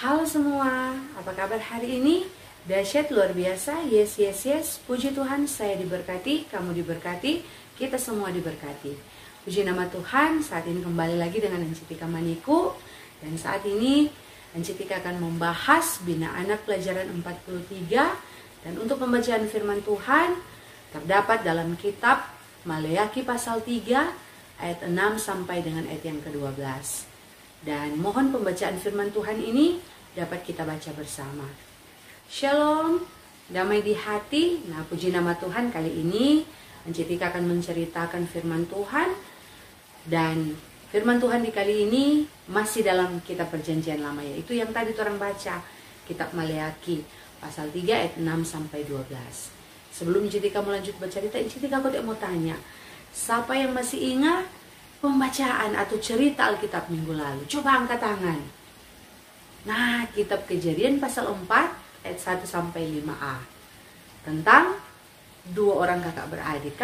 Halo semua, apa kabar hari ini? Dahsyat, luar biasa, yes, yes, yes. Puji Tuhan, saya diberkati, kamu diberkati, kita semua diberkati. Puji nama Tuhan, saat ini kembali lagi dengan Encitika Maniku. Dan saat ini Encitika akan membahas Bina Anak pelajaran 43. Dan untuk pembacaan firman Tuhan, terdapat dalam kitab Maleakhi pasal 3, ayat 6 sampai dengan ayat yang ke-12. Dan mohon pembacaan firman Tuhan ini dapat kita baca bersama. Shalom, damai di hati. Nah, puji nama Tuhan, kali ini Encitika akan menceritakan firman Tuhan. Dan firman Tuhan di kali ini masih dalam kitab Perjanjian Lama, yaitu yang tadi orang baca, kitab Maleakhi pasal 3 ayat 6 sampai 12. Sebelum Encitika melanjut bercerita, Encitika aku mau tanya, siapa yang masih ingat pembacaan atau cerita Alkitab minggu lalu? Coba angkat tangan. Nah, kitab Kejadian pasal 4 ayat 1 sampai 5a. Tentang dua orang kakak beradik,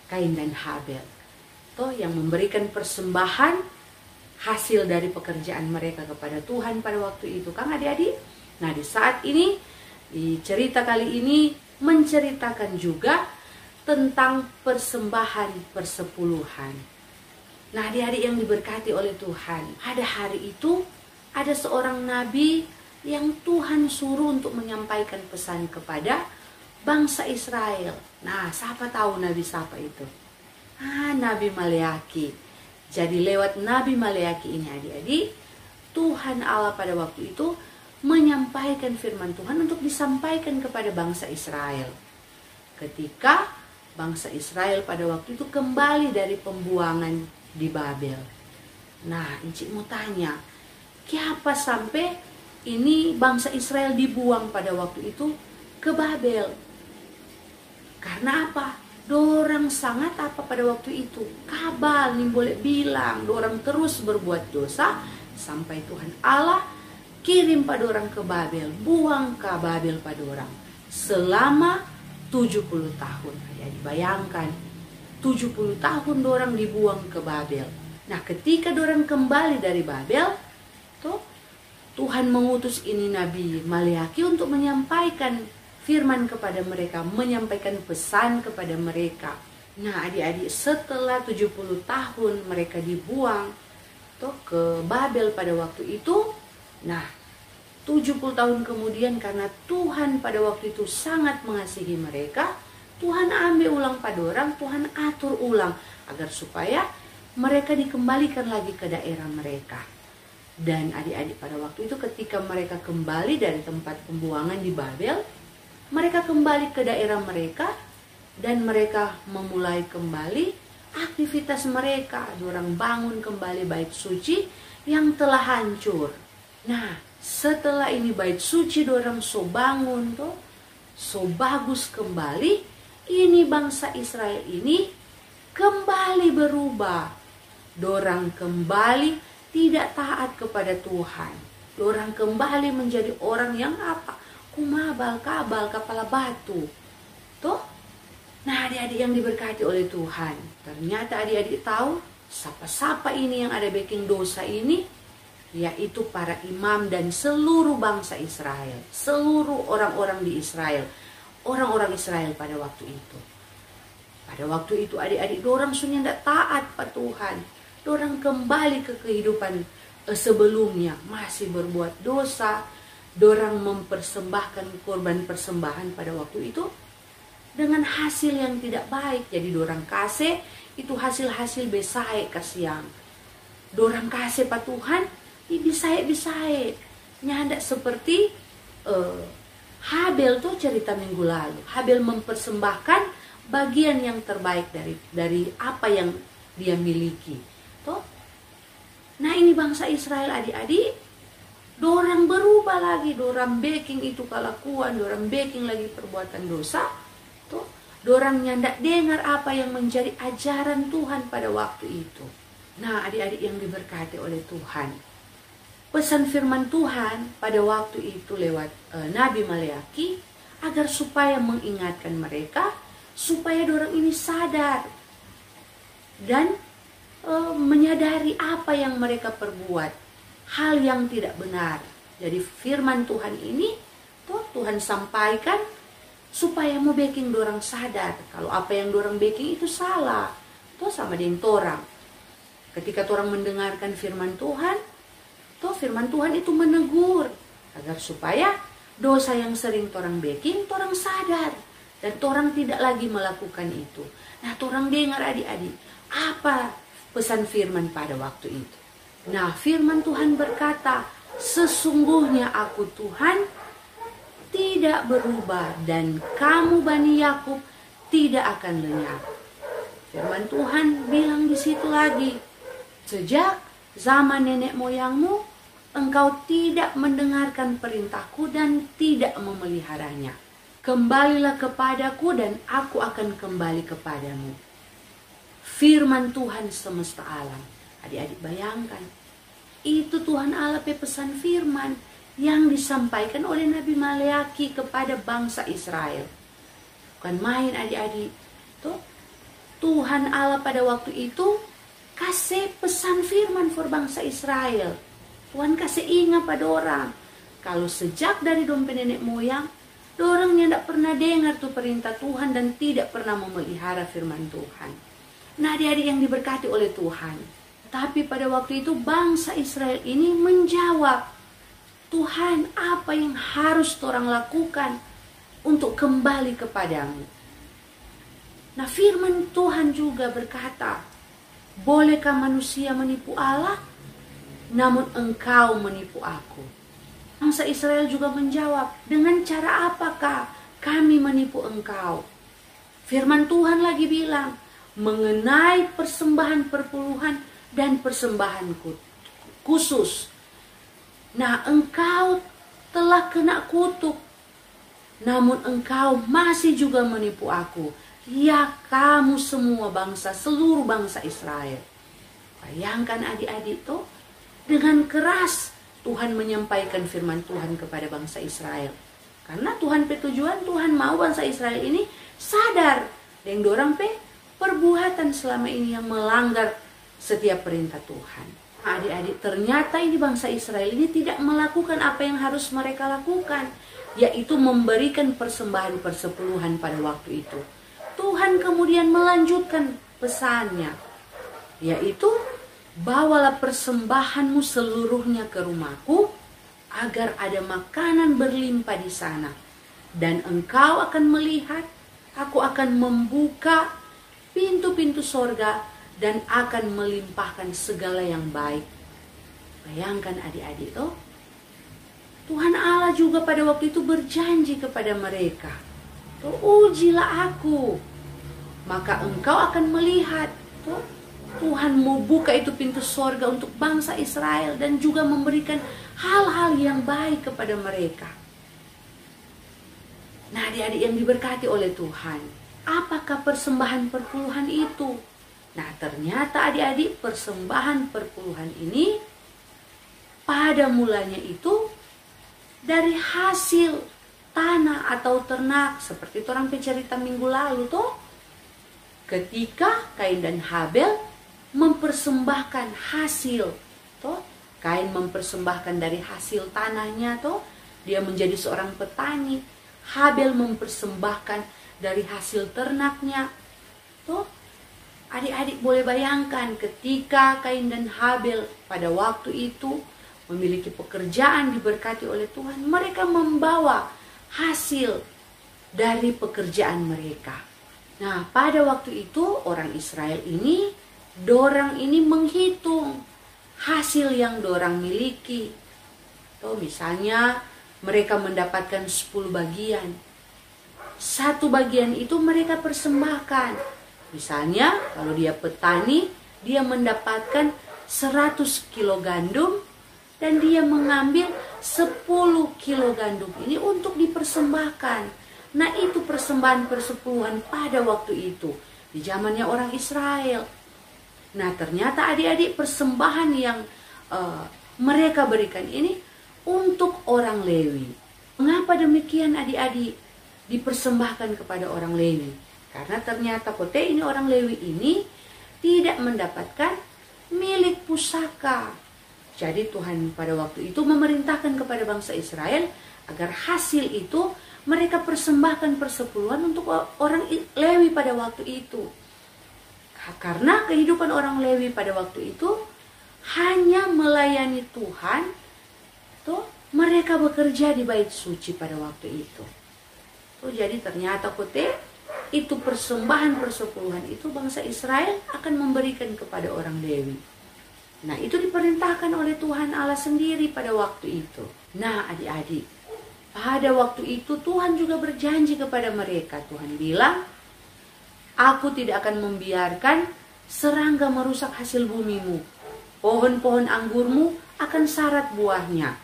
Kain dan Habel. Toh yang memberikan persembahan hasil dari pekerjaan mereka kepada Tuhan pada waktu itu, adik-adik. Nah, di saat ini, di cerita kali ini menceritakan juga tentang persembahan persepuluhan. Nah, adik-adik yang diberkati oleh Tuhan, pada hari itu ada seorang nabi yang Tuhan suruh untuk menyampaikan pesan kepada bangsa Israel. Nah, siapa tahu nabi siapa itu? Nabi Maleakhi. Jadi lewat Nabi Maleakhi ini, adik-adik, Tuhan Allah pada waktu itu menyampaikan firman Tuhan untuk disampaikan kepada bangsa Israel. Ketika bangsa Israel pada waktu itu kembali dari pembuangan di Babel. Nah, Encik mau tanya, kenapa sampai ini bangsa Israel dibuang pada waktu itu ke Babel? Karena apa? Dorang sangat apa pada waktu itu? Kabal nih boleh bilang, dorang terus berbuat dosa sampai Tuhan Allah kirim pada orang ke Babel, buang ke Babel pada orang selama 70 tahun. Ya, dibayangkan 70 tahun dorang dibuang ke Babel. Nah, ketika dorang kembali dari Babel, Tuhan mengutus ini Nabi Maleakhi untuk menyampaikan firman kepada mereka, menyampaikan pesan kepada mereka. Nah, adik-adik, setelah 70 tahun mereka dibuang ke Babel pada waktu itu, nah 70 tahun kemudian karena Tuhan pada waktu itu sangat mengasihi mereka, Tuhan ambil ulang pada orang, Tuhan atur ulang agar supaya mereka dikembalikan lagi ke daerah mereka. Dan adik-adik, pada waktu itu ketika mereka kembali dari tempat pembuangan di Babel, mereka kembali ke daerah mereka dan mereka memulai kembali aktivitas mereka. Dorang bangun kembali bait suci yang telah hancur. Nah, setelah ini bait suci dorang so bangun so bagus kembali, ini bangsa Israel ini kembali berubah. Dorang kembali tidak taat kepada Tuhan. Dorang kembali menjadi orang yang apa? Kumabal, kabal, kepala batu. Nah, adik-adik yang diberkati oleh Tuhan, ternyata adik-adik tahu siapa-siapa ini yang ada backing dosa ini, yaitu para imam dan seluruh bangsa Israel, seluruh orang-orang di Israel, orang-orang Israel pada waktu itu. Pada waktu itu adik-adik dorang sudah tidak taat pada Tuhan. Dorang kembali ke kehidupan sebelumnya, masih berbuat dosa. Dorang mempersembahkan korban persembahan pada waktu itu dengan hasil yang tidak baik. Jadi dorang kasih itu hasil-hasil besai kasihan. Dorang kasih pada Tuhan bisai-bisai. Nyandak seperti Habel cerita minggu lalu. Habel mempersembahkan bagian yang terbaik dari apa yang dia miliki. Nah, ini bangsa Israel adik-adik, dorang berubah lagi, dorang backing itu kelakuan, dorang backing lagi perbuatan dosa. Dorang nyandak dengar apa yang menjadi ajaran Tuhan pada waktu itu. Nah, adik-adik yang diberkati oleh Tuhan, pesan firman Tuhan pada waktu itu lewat Nabi Maleakhi agar supaya mengingatkan mereka supaya dorang ini sadar dan menyadari apa yang mereka perbuat, hal yang tidak benar. Jadi firman Tuhan ini tuh Tuhan sampaikan supaya mau bikin dorang sadar kalau apa yang dorang bikin itu salah. Tuh sama dengan torang. Ketika torang mendengarkan firman Tuhan, tuh firman Tuhan itu menegur agar supaya dosa yang sering torang bikin, torang sadar dan torang tidak lagi melakukan itu. Nah, torang dengar adik-adik, apa pesan firman pada waktu itu? Nah, firman Tuhan berkata, sesungguhnya aku Tuhan tidak berubah dan kamu Bani Yakub tidak akan lenyap. Firman Tuhan bilang di situ lagi, sejak zaman nenek moyangmu, engkau tidak mendengarkan perintahku dan tidak memeliharanya. Kembalilah kepadaku dan aku akan kembali kepadamu. Firman Tuhan semesta alam. Adik-adik bayangkan, itu Tuhan Allah pesan firman yang disampaikan oleh Nabi Maleaki kepada bangsa Israel. Bukan main adik-adik. Tuhan Allah pada waktu itu kasih pesan firman for bangsa Israel. Tuhan kasih ingat pada orang. Kalau sejak dari dompet nenek moyang, orang yang tidak pernah dengar tuh perintah Tuhan dan tidak pernah memelihara firman Tuhan. Nah, adik-adik yang diberkati oleh Tuhan. Tapi pada waktu itu bangsa Israel ini menjawab, Tuhan, apa yang harus orang lakukan untuk kembali kepadamu? Nah, firman Tuhan juga berkata, bolehkah manusia menipu Allah? Namun engkau menipu aku. Bangsa Israel juga menjawab, dengan cara apakah kami menipu engkau? Firman Tuhan lagi bilang, mengenai persembahan perpuluhan dan persembahan khusus. Nah, engkau telah kena kutuk, namun engkau masih juga menipu aku. Ya, kamu semua bangsa, seluruh bangsa Israel. Bayangkan adik-adik tuh, dengan keras Tuhan menyampaikan firman Tuhan kepada bangsa Israel. Karena Tuhan tujuan, Tuhan mau bangsa Israel ini sadar dengan dorang perbuatan selama ini yang melanggar setiap perintah Tuhan. Adik-adik, ternyata ini bangsa Israel ini tidak melakukan apa yang harus mereka lakukan, yaitu memberikan persembahan persepuluhan pada waktu itu. Tuhan kemudian melanjutkan pesannya, yaitu bawalah persembahanmu seluruhnya ke rumahku, agar ada makanan berlimpah di sana. Dan engkau akan melihat, aku akan membuka pintu-pintu sorga dan akan melimpahkan segala yang baik. Bayangkan adik-adik tuh, Tuhan Allah juga pada waktu itu berjanji kepada mereka, tuh, ujilah aku, maka engkau akan melihat. Tuh, Tuhan mau buka itu pintu sorga untuk bangsa Israel dan juga memberikan hal-hal yang baik kepada mereka. Nah, adik-adik yang diberkati oleh Tuhan, apakah persembahan perpuluhan itu? Nah, ternyata adik-adik, persembahan perpuluhan ini pada mulanya itu dari hasil tanah atau ternak, seperti orang pencerita minggu lalu tuh, ketika Kain dan Habel mempersembahkan hasil tuh, Kain mempersembahkan dari hasil tanahnya tuh, dia menjadi seorang petani. Habel mempersembahkan dari hasil ternaknya tuh. Adik-adik boleh bayangkan ketika Kain dan Habel pada waktu itu memiliki pekerjaan diberkati oleh Tuhan, mereka membawa hasil dari pekerjaan mereka. Nah, pada waktu itu orang Israel ini, dorang ini menghitung hasil yang dorang miliki. Tuh, misalnya mereka mendapatkan 10 bagian. Satu bagian itu mereka persembahkan. Misalnya kalau dia petani, dia mendapatkan 100 kilo gandum dan dia mengambil 10 kilo gandum ini untuk dipersembahkan. Nah, itu persembahan persepuluhan pada waktu itu di zamannya orang Israel. Nah, ternyata adik-adik, persembahan yang mereka berikan ini untuk orang Lewi. Mengapa demikian adik-adik? Dipersembahkan kepada orang Lewi. Karena ternyata kote ini orang Lewi ini tidak mendapatkan milik pusaka Jadi Tuhan pada waktu itu memerintahkan kepada bangsa Israel agar hasil itu mereka persembahkan persepuluhan untuk orang Lewi pada waktu itu. Karena kehidupan orang Lewi pada waktu itu hanya melayani Tuhan, mereka bekerja di bait suci pada waktu itu. Jadi ternyata itu persembahan persepuluhan itu bangsa Israel akan memberikan kepada orang Lewi. Nah, itu diperintahkan oleh Tuhan Allah sendiri pada waktu itu. Nah, adik-adik, pada waktu itu Tuhan juga berjanji kepada mereka. Tuhan bilang, "Aku tidak akan membiarkan serangga merusak hasil bumimu. Pohon-pohon anggurmu akan syarat buahnya.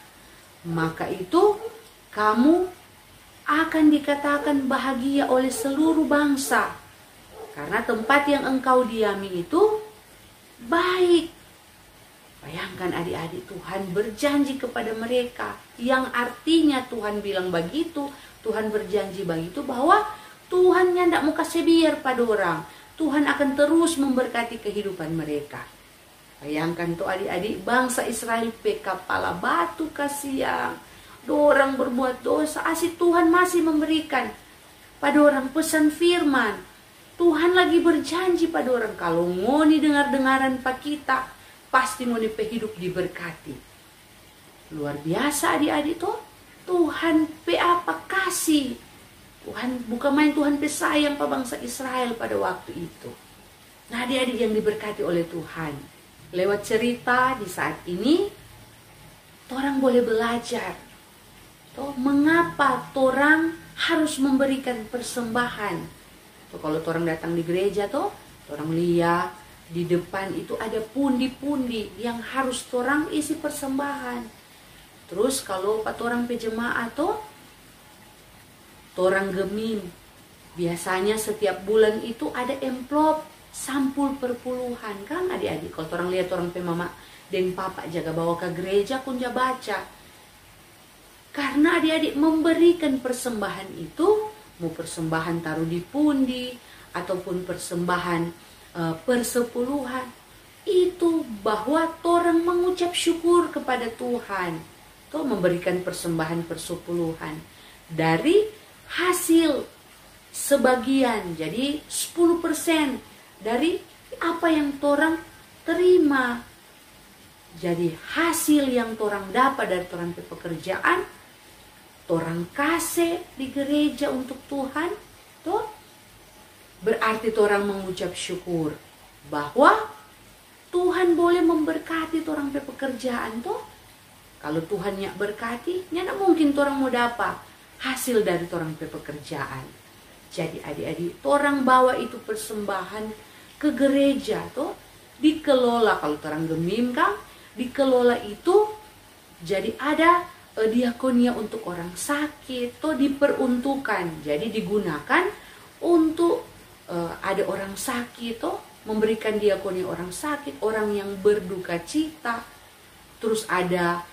Maka itu kamu akan dikatakan bahagia oleh seluruh bangsa. Karena tempat yang engkau diami itu baik." Bayangkan adik-adik, Tuhan berjanji kepada mereka. Yang artinya Tuhan bilang begitu, Tuhan berjanji begitu bahwa Tuhan tidak mau kasih biar pada orang. Tuhan akan terus memberkati kehidupan mereka. Bayangkan tuh adik-adik, bangsa Israel kepala batu kasihan. Orang berbuat dosa, asih Tuhan masih memberikan pada orang pesan firman. Tuhan lagi berjanji pada orang, kalau ngoni dengar-dengaran pak kita, pasti ngoni hidup diberkati. Luar biasa adik-adik tuh. Tuhan apa kasih. Tuhan bukan main, Tuhan sayang pada bangsa Israel pada waktu itu. Nah, adik-adik yang diberkati oleh Tuhan, lewat cerita di saat ini, orang boleh belajar mengapa orang harus memberikan persembahan. Kalau orang datang di gereja orang lihat di depan itu ada pundi-pundi yang harus orang isi persembahan. Terus kalau orang pejemaah orang gemim, biasanya setiap bulan itu ada amplop sampul perpuluhan kan adik-adik. Kalau orang lihat orang pemama dan papa jaga bawa ke gereja kunja baca. Karena adik-adik memberikan persembahan itu, mau persembahan taruh di pundi ataupun persembahan persepuluhan, itu bahwa orang mengucap syukur kepada Tuhan. Memberikan persembahan persepuluhan dari hasil sebagian, jadi 10% dari apa yang orang terima. Jadi hasil yang orang dapat dari orang pekerjaan, orang kasih di gereja untuk Tuhan, berarti orang mengucap syukur bahwa Tuhan boleh memberkati orang pekerjaan Kalau Tuhan nyak berkati, nyak mungkin orang mau dapat hasil dari orang pekerjaan. Jadi adik-adik, orang bawa itu persembahan ke gereja dikelola. Kalau orang gemim kan, dikelola itu jadi ada diakonia untuk orang sakit diperuntukkan. Jadi digunakan untuk ada orang sakit memberikan diakonia orang sakit, orang yang berduka cita. Terus ada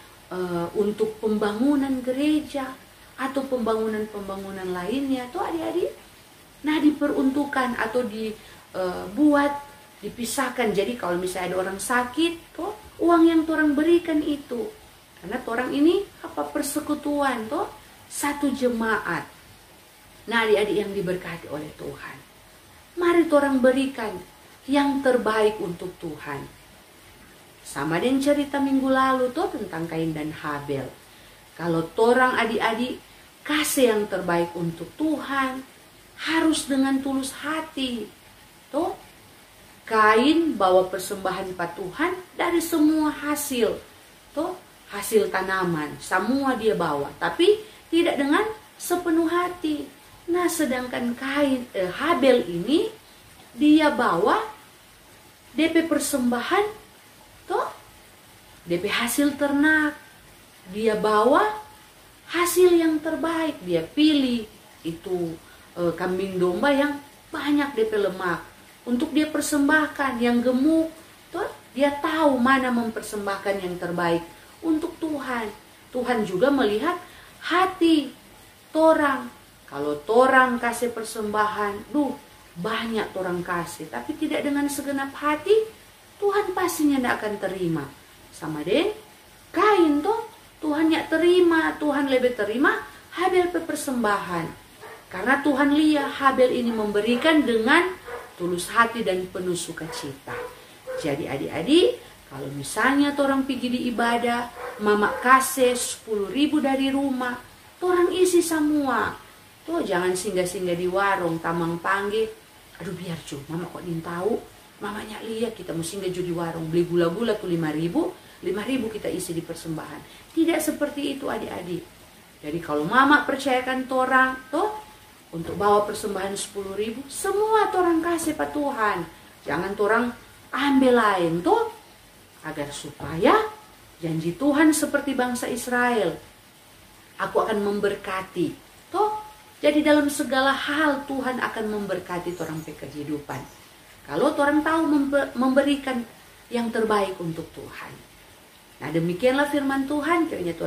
untuk pembangunan gereja atau pembangunan lainnya adik-adik. Nah, diperuntukkan atau dibuat dipisahkan. Jadi kalau misalnya ada orang sakit uang yang orang berikan itu, karena orang ini persekutuan satu jemaat. Nah, adik-adik yang diberkati oleh Tuhan, mari orang berikan yang terbaik untuk Tuhan. Sama dengan cerita minggu lalu tentang Kain dan Habel. Kalau orang adik-adik kasih yang terbaik untuk Tuhan, harus dengan tulus hati. Kain bawa persembahan pada Tuhan dari semua hasil. Hasil tanaman, semua dia bawa. Tapi tidak dengan sepenuh hati. Nah, sedangkan Habel ini, dia bawa DP persembahan, DP hasil ternak. Dia bawa hasil yang terbaik. Dia pilih itu kambing domba yang banyak DP lemak untuk dia persembahkan. Yang gemuk, dia tahu mana mempersembahkan yang terbaik untuk Tuhan. Tuhan juga melihat hati orang. Kalau orang kasih persembahan, banyak orang kasih, tapi tidak dengan segenap hati, Tuhan pastinya tidak akan terima. Sama deh, Kain tuh Tuhan ya terima, Tuhan lebih terima Habel persembahan. Karena Tuhan lihat Habel ini memberikan dengan tulus hati dan penuh sukacita. Jadi adik-adik, kalau misalnya orang pergi di ibadah, mama kasih 10.000 dari rumah, orang isi semua. Tuh jangan singgah-singgah di warung, tamang panggil. Aduh biar cu, mama kok din tahu, mamanya lihat kita mesti singgah di warung, beli gula-gula tuh 5.000 kita isi di persembahan. Tidak seperti itu adik-adik. Jadi kalau mama percayakan orang tuh untuk bawa persembahan 10.000, semua orang kasih pak Tuhan. Jangan orang ambil lain tuh, agar supaya janji Tuhan seperti bangsa Israel. Aku akan memberkati. Tuh, jadi dalam segala hal Tuhan akan memberkati orang kehidupan. Kalau orang tahu memberikan yang terbaik untuk Tuhan. Nah demikianlah firman Tuhan. Kiranya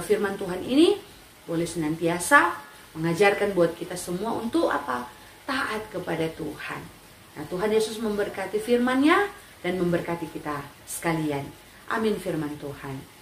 firman Tuhan ini boleh senantiasa mengajarkan buat kita semua untuk apa? Taat kepada Tuhan. Nah Tuhan Yesus memberkati firman-Nya dan memberkati kita sekalian. Amin firman Tuhan.